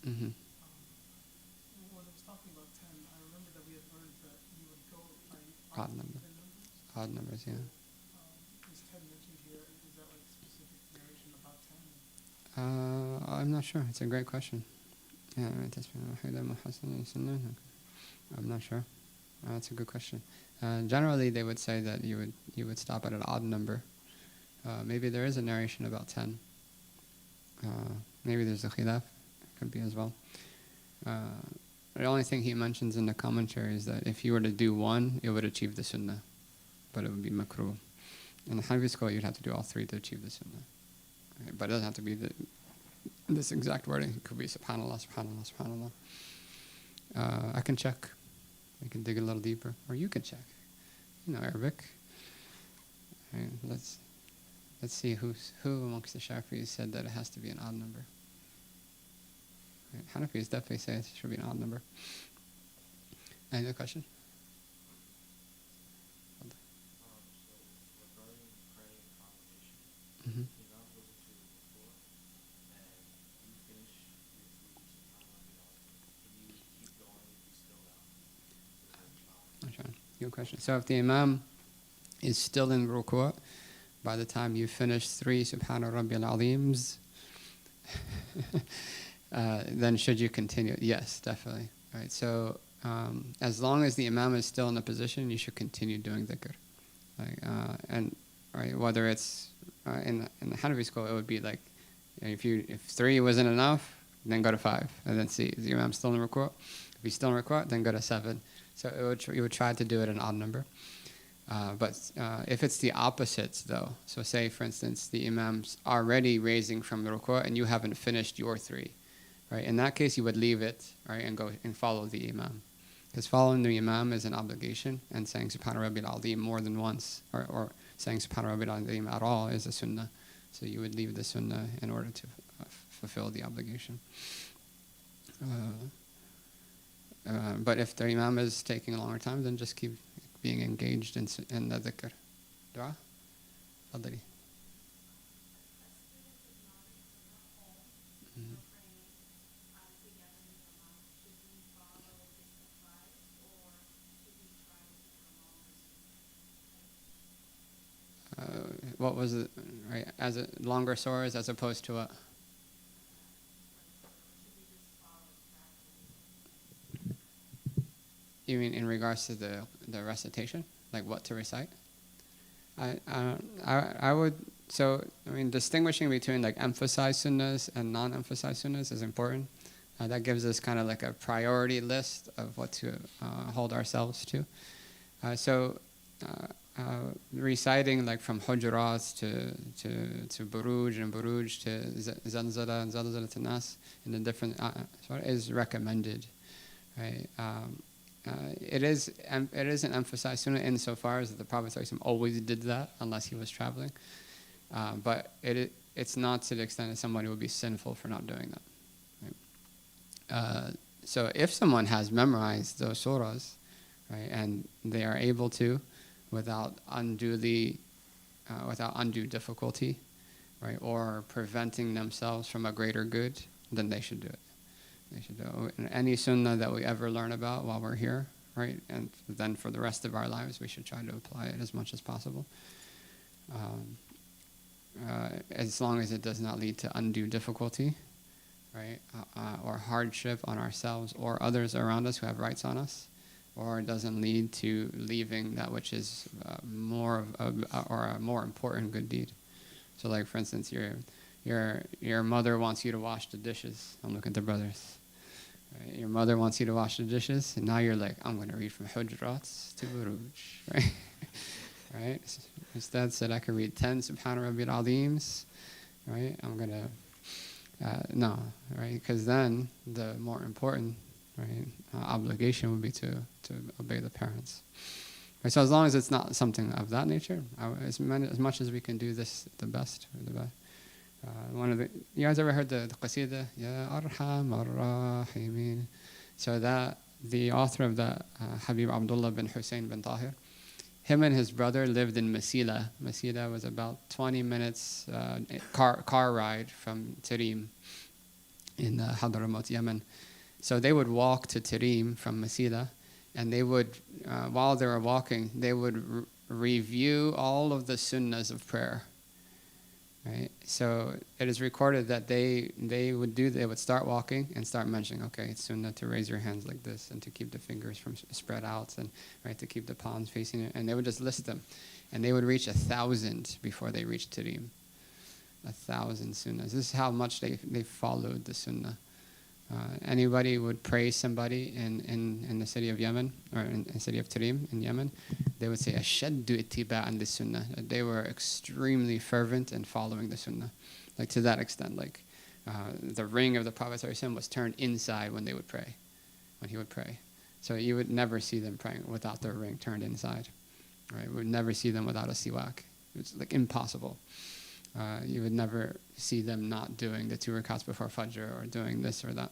Mm-hmm. When I was talking about 10, I remember that we had learned that you would go by Odd numbers, yeah. Is 10 mentioned here? Is that like a specific narration about 10? I'm not sure. It's a great question. Yeah, I'm not sure. That's a good question. Generally, they would say that you would stop at an odd number. Maybe there is a narration about 10. Maybe there's a khilaf. Could be as well. The only thing he mentions in the commentary is that if you were to do one, it would achieve the sunnah, but it would be makruh. In the Hanafi school, you'd have to do all three to achieve the sunnah. Right? But it doesn't have to be this exact wording. It could be subhanallah, subhanallah, subhanallah. I can check. I can dig a little deeper, or you can check. You know Arabic. Right, let's see who amongst the Shafi'is said that it has to be an odd number. Right, Hanafis definitely say it should be an odd number. Any other question? Mm-hmm. Good question. So if the Imam is still in ruku' by the time you finish 3 Subhana Rabbil Azeems, then should you continue? Yes, definitely. Right. So as long as the Imam is still in the position, you should continue doing dhikr. And right, whether it's in the Hanafi school, it would be like if 3 wasn't enough, then go to 5, and then see is the Imam still in ruku'. If he's still in ruku', then go to 7. So you would try to do it an odd number. But if it's the opposite, though, so say, for instance, the Imam's already raising from the ruku' and you haven't finished your 3, right? In that case, you would leave it, right, and go and follow the Imam. Because following the Imam is an obligation, and saying Subhana Rabbil Azim more than once, or saying Subhana Rabbil Azim at all is a sunnah. So you would leave the sunnah in order to fulfill the obligation. But if the Imam is taking a longer time, then just keep being engaged in the dhikr. Dua? Fadli. What was it, right? As a longer surahs as opposed to what? you mean in regards to the recitation, like what to recite? I would, so I mean, distinguishing between like emphasized sunnahs and non-emphasized sunnahs is important. That gives us kind of like a priority list of what to hold ourselves to. Reciting like from Hujurat to Buruj and Buruj to Zalzala and Zalzala to Nas in the different is recommended, right? It is an emphasized sunnah insofar as the Prophet ﷺ always did that unless he was traveling, but it's not to the extent that somebody would be sinful for not doing that. Right? So if someone has memorized those surahs, right, and they are able to, without undue difficulty, right, or preventing themselves from a greater good, then they should do it. They should do it. And any sunnah that we ever learn about while we're here, right, and then for the rest of our lives, we should try to apply it as much as possible. As long as it does not lead to undue difficulty, right, or hardship on ourselves or others around us who have rights on us, or it doesn't lead to leaving that which is a more important good deed. So, like for instance, your mother wants you to wash the dishes. I'm looking at the brothers. Right? Your mother wants you to wash the dishes, and now you're like, I'm going to read from Hujurat to Buruj, right? Right? Instead, said I could read 10 Subhana Rabbil Azeems, right? I'm going to no, right? Because then the more important, right, obligation would be to obey the parents. Right, so as long as it's not something of that nature, as much as we can do this, the best. You guys ever heard the Qasida? Ya Arham Ar-Rahimin. So that the author of that, Habib Abdullah bin Hussein bin Tahir, him and his brother lived in Masila. Masila was about 20 minutes car ride from Tarim in Hadramaut, Yemen. So they would walk to Tarim from Masila, and they would, while they were walking, they would review all of the sunnahs of prayer. Right? So it is recorded that they would start walking and start mentioning, okay, it's sunnah to raise your hands like this and to keep the fingers from spread out and right to keep the palms facing it, and they would just list them, and they would reach 1,000 before they reached Tarim. 1,000 sunnahs. This is how much they followed the sunnah. Anybody would praise somebody in the city of Yemen, or in the city of Tarim in Yemen, they would say ashaddu ittiba'an lis sunnah. They were extremely fervent in following the sunnah, like to that extent. Like the ring of the Prophet ﷺ was turned inside when they would pray, when he would pray. So you would never see them praying without their ring turned inside, right? We would never see them without a siwak. It's like impossible. You would never see them not doing the 2 rakats before Fajr or doing this or that.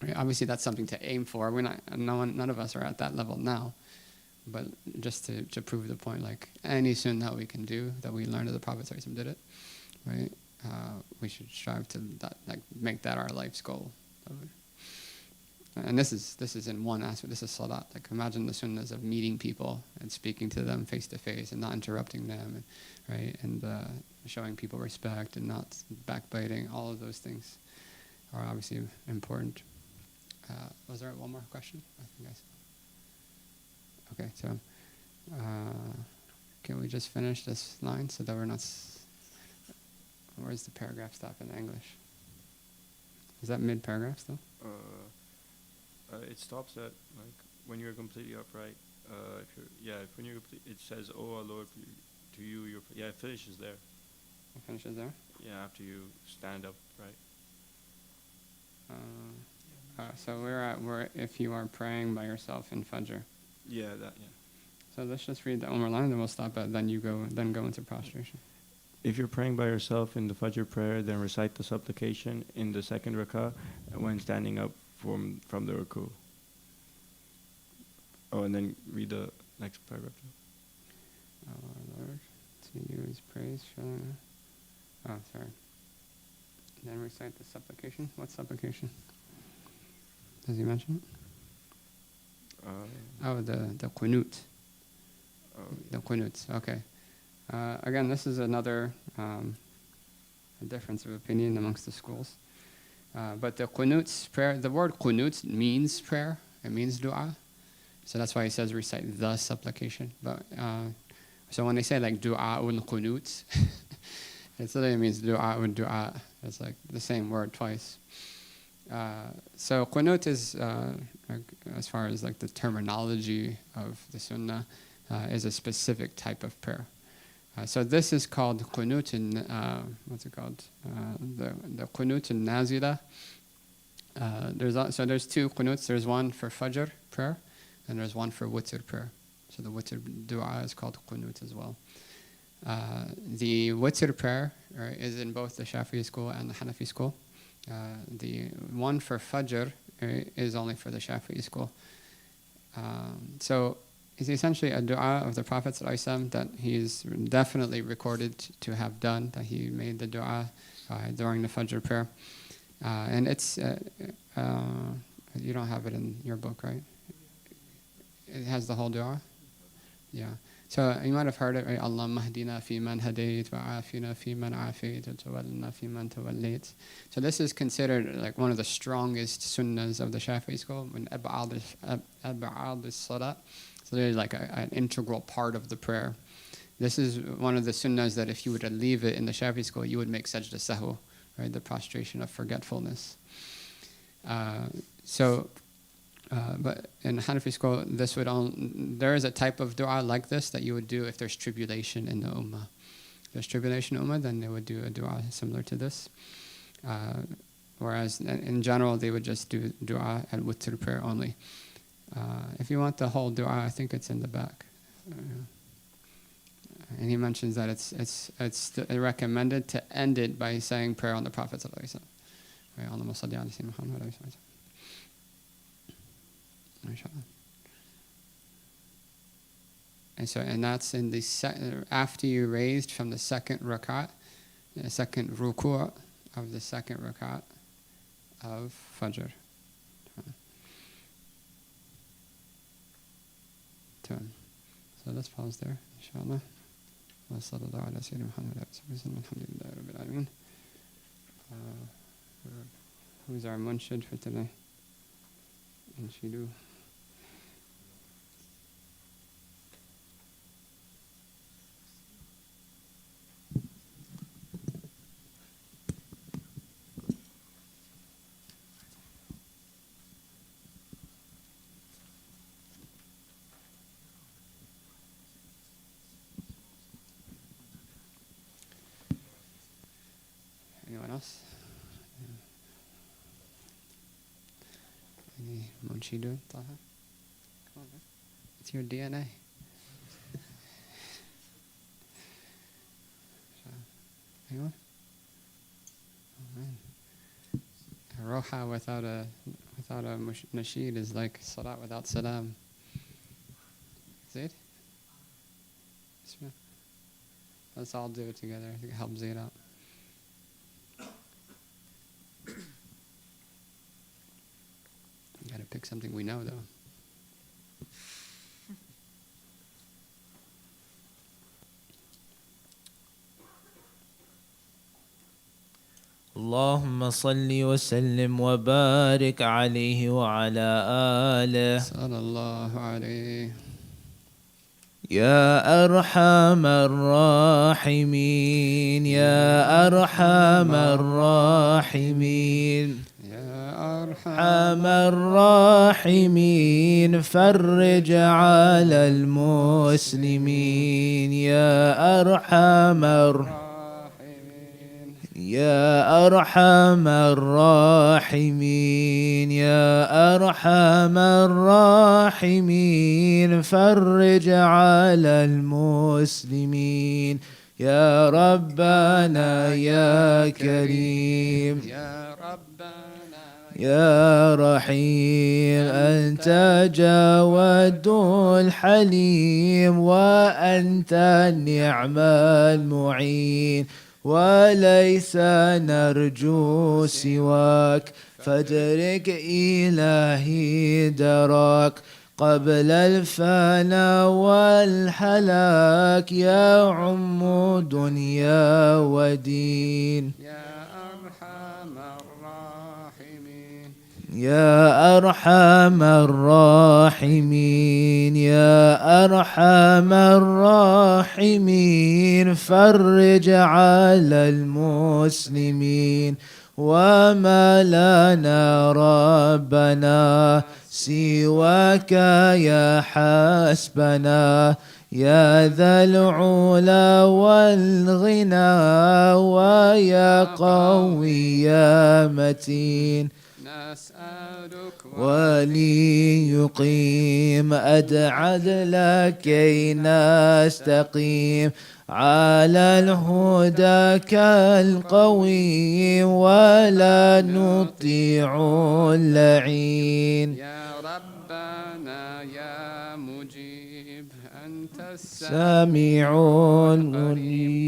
Right? Obviously, that's something to aim for. None of us are at that level now. But just to prove the point, like any sunnah we can do that we learned of the Prophet ﷺ did it, right? We should strive to make that our life's goal. And this is in one aspect. This is salat. Like imagine the sunnahs of meeting people and speaking to them face to face and not interrupting them, right? And showing people respect and not backbiting. All of those things are obviously important. Was there one more question? I think I saw. Okay, so can we just finish this line so that we're not? Where's the paragraph stop in English? Is that mid-paragraph still? It stops at like when you're completely upright. When you're it says, "Oh our Lord, to you your." Yeah, it finishes there. It finishes there. Yeah, after you stand up, right? So we're if you are praying by yourself in Fajr. Yeah, that. Yeah. So let's just read the Umar line, and then we'll stop at. Then go into prostration. If you're praying by yourself in the Fajr prayer, then recite the supplication in the second rak'ah when standing up from the ruku. Oh, and then read the next paragraph. Our Lord, to you is praise. Oh, sorry. Then recite the supplication. What supplication? Does he mention it? The qunut. Oh, yeah. The qunut. Okay. Again, this is another a difference of opinion amongst the schools. But the qunut prayer, the word qunut means prayer. It means dua. So that's why he says recite the supplication. But so when they say like du'a ul qunut, it literally means du'a ul du'a. It's like the same word twice. So qunut is, as far as like the terminology of the Sunnah, is a specific type of prayer. So this is called qunut, what's it called? The qunut al-nazila. There's two qunuts. There's one for fajr prayer, and there's one for witr prayer. So the witr dua is called qunut as well. The witr prayer is in both the Shafi'i school and the Hanafi school. The one for fajr is only for the Shafi'i school. So it's essentially a dua of the Prophet ﷺ that he's definitely recorded to have done, that he made the dua during the fajr prayer. And it's, you don't have it in your book, right? It has the whole dua? Yeah. So you might have heard it, right? Allahumma hdina fi man hadayt wa afina fi man afayt wa tawallana fi man tawallayt. So this is considered like one of the strongest sunnahs of the Shafi'i school, when ab'ad as-salat. So there's like an integral part of the prayer. This is one of the sunnahs that if you were to leave it in the Shafi'i school, you would make sajda sahw, right? The prostration of forgetfulness. But in Hanafi school, there is a type of dua like this that you would do if there's tribulation in the ummah. If there's tribulation in the ummah, then they would do a dua similar to this. Whereas in general, they would just do dua and witr prayer only. If you want the whole dua, I think it's in the back. And he mentions that it's recommended to end it by saying prayer on the Prophet ﷺ. Right? Allahumma salli ala Sayyidina Muhammad alayhi wa sallam. And that's in the after you raised from the second rakat, the second ruku' of the second rakat of Fajr. So let's pause there, inshallah. Who's our munshid for today? Anshidu. Anyone else? Any Munshidu, Taha? Come on, man. It's your DNA. Anyone? Oh man. Rawha without a nasheed is like salat without salam. Zaid? Let's all do it together. I think it helps Zaid out. You gotta pick something we know, though. اللهم صل وسلم وبارك عليه وعلى آله صلى الله عليه. يا أرحم الراحمين يا أرحم الراحمين يا أرحم الراحمين فرج على المسلمين يا أرحم يا أرحم الراحمين يا أرحم الراحمين فرج على المسلمين يا ربنا يا كريم يا ربنا يا رحيم أنت جواد الحليم وأنت النعم المعين وليس نرجو سواك فادرك إلهي دراك قبل الفناء والهلاك يا عم دنيا ودين يا أرحم الراحمين يا أرحم الراحمين يا أرحم الراحمين فرج على المسلمين وما لنا ربنا سواك يا حسبنا يا ذا العلا والغنى ويا قوي يا متين نسألك وليقيم أدعد لكي نستقيم على الهدى كالقويم ولا نطيع اللعين يا ربنا يا مجيب أنت سميع القريب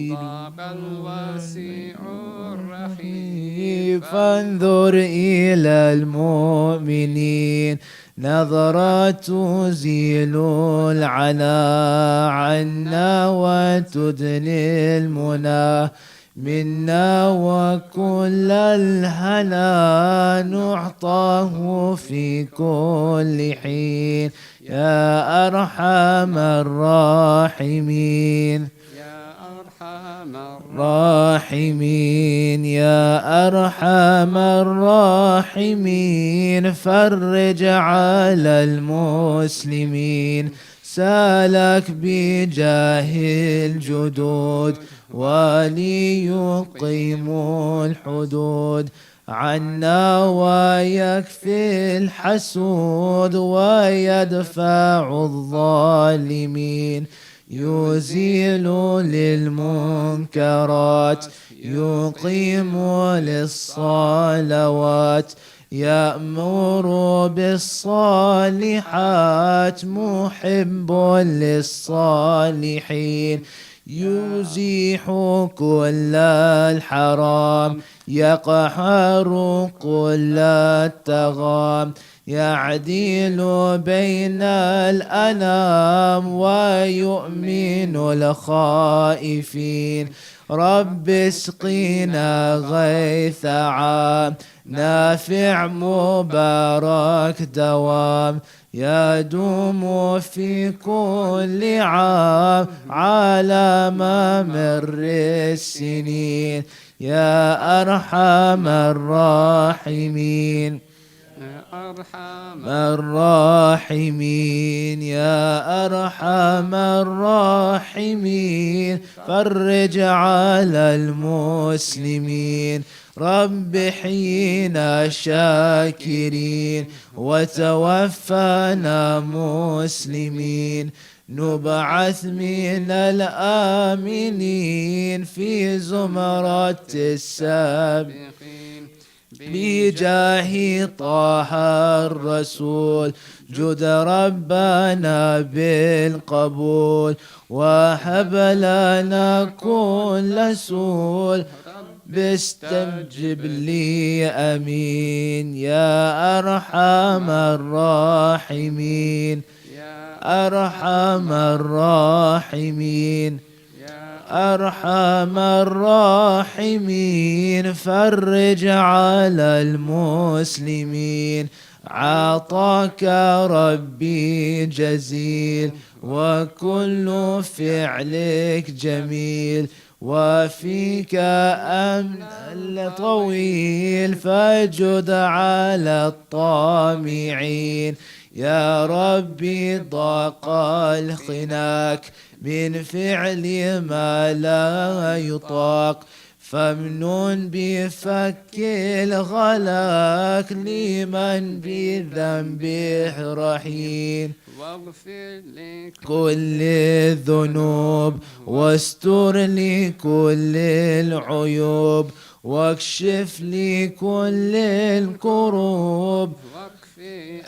منيب ضاق الواسع الرحيم فانظر إلى المؤمنين نظرة تزيل العنا عنا وتدني المنى منا وكل الهنا نعطاه في كل حين يا أرحم الراحمين يا أرحم الراحمين يا أرحم الراحمين فرج على المسلمين سالك بجاه الجدود وليقيم الحدود عنا ويكفي الحسود ويدفع الظالمين يزيل للمنكرات يقيم للصلوات يأمر بالصالحات محب للصالحين يزيح كل الحرام يقهر كل التغام يعدل بين الأنام ويؤمن الخائفين رب اسقنا غيث عام نافع مبارك دوام يدوم في كل عام على ممر السنين يا أرحم الراحمين أرحم الراحمين يا أرحم الراحمين فرج على المسلمين رب حينا شاكرين وتوفنا مسلمين نبعث من الآمنين في زمرة السابقين بجاه طه الرسول جد ربنا بالقبول وهب لنا كل سول باستجب لي أمين يا أرحم الراحمين أرحم الراحمين أرحم الراحمين فرج على المسلمين عطاك ربي جزيل وكل فعلك جميل وفيك أمل طويل فجد على الطامعين يا ربي ضاق الخناك من فعل ما لا يطاق فمنون بفك الغلاك لمن بذنبه رحيم واغفر كل الذنوب واستر لي كل العيوب واكشف لي كل الكروب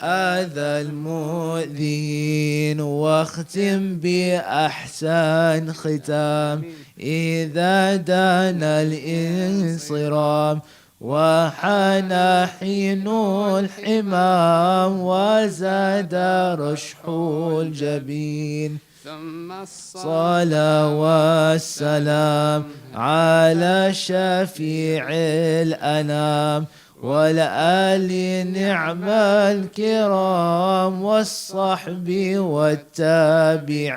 أذى المؤذين واختم بأحسن ختام إذا دان الانصرام وحان حين الحمام وزاد رشح الجبين ثم الصلاة والسلام على شفيع الأنام والآل نعم الكرام والصحب والتابعين.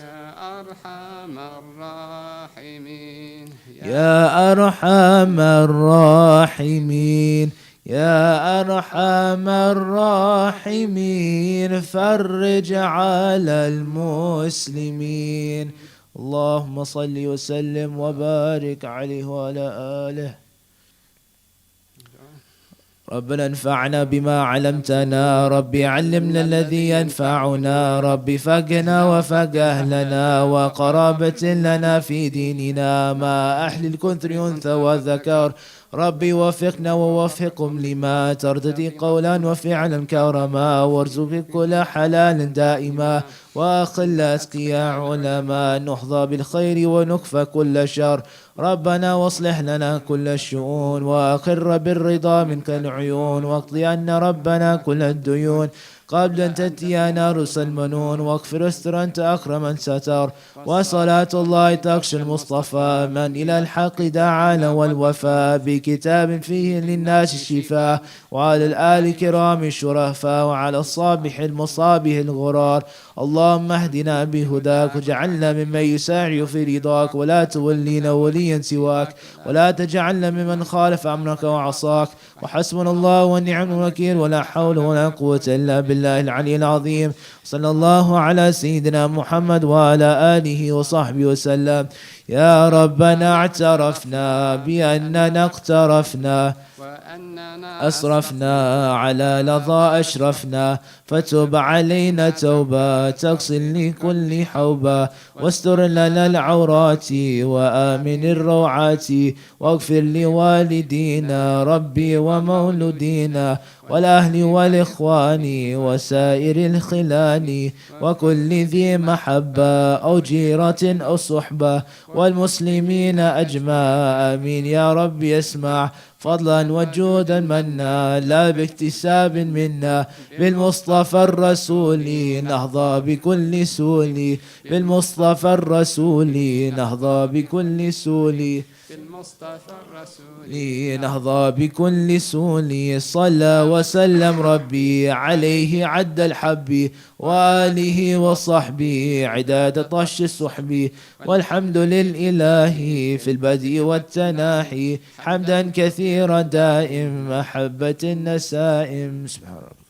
يا أرحم الراحمين يا أرحم الراحمين يا أرحم الراحمين فرج على المسلمين. اللهم صل وسلم وبارك عليه وعلى آله. ربنا انفعنا بما علمتنا، ربي علمنا الذي ينفعنا، ربي فقنا وفقه لنا وقرابة لنا في ديننا مع أهل الكثر أنثى وذكر. ربي وفقنا ووفقهم لما ترتدي قولا وفعلا كرما، وارزق كل حلال دائما، وأخل أتقياء علماء، نحظى بالخير ونكفى كل شر. ربنا واصلح لنا كل الشؤون، وأقر بالرضا منك العيون، واقضي عنا ربنا كل الديون قبل أن تأتينا رسل المنون، واغفر استر أنت أكرم من ستر. وصلاة الله تغشى المصطفى من إلى الحق دعانا والوفاء، بكتاب فيه للناس الشفاء، وعلى الآل كرام الشرفاء، وعلى الصابح المصابح الغرار. اللهم اهدنا بهداك واجعلنا ممن يسارع في رضاك، ولا تولينا وليا سواك، ولا تجعلنا ممن خالف أمرك وعصاك. وحسبنا الله ونعم الوكيل، ولا حول ولا قوة إلا بالله العلي العظيم. صلى الله على سيدنا محمد وعلى آله وصحبه وسلم. يا ربنا اعترفنا بأننا اقترفنا وأننا أسرفنا على لظى أشرفنا، فتب علينا توبة تغسل لكل حوبة، واستر لنا العورات وآمن الروعات، واغفر لوالدينا ربي ومولودينا، والأهل والإخوان وسائر الخلان، وكل ذي محبة أو جيرة أو صحبة، والمسلمين أجمع. آمين يا رب. يسمع فضلا وجودا منا، لا باكتساب منا، بالمصطفى الرسول نهضى بكل سول، بالمصطفى الرسول نهضى بكل سول، بالمصطفى الرسول نهضى بكل سول. صلى وسلم ربي عليه عد الحب، وآله وصحبه عداد طش الصحب. والحمد للإله في البدء والتناحي، حمدا كثيرا دائم محبة النسائم. سبحان ربي.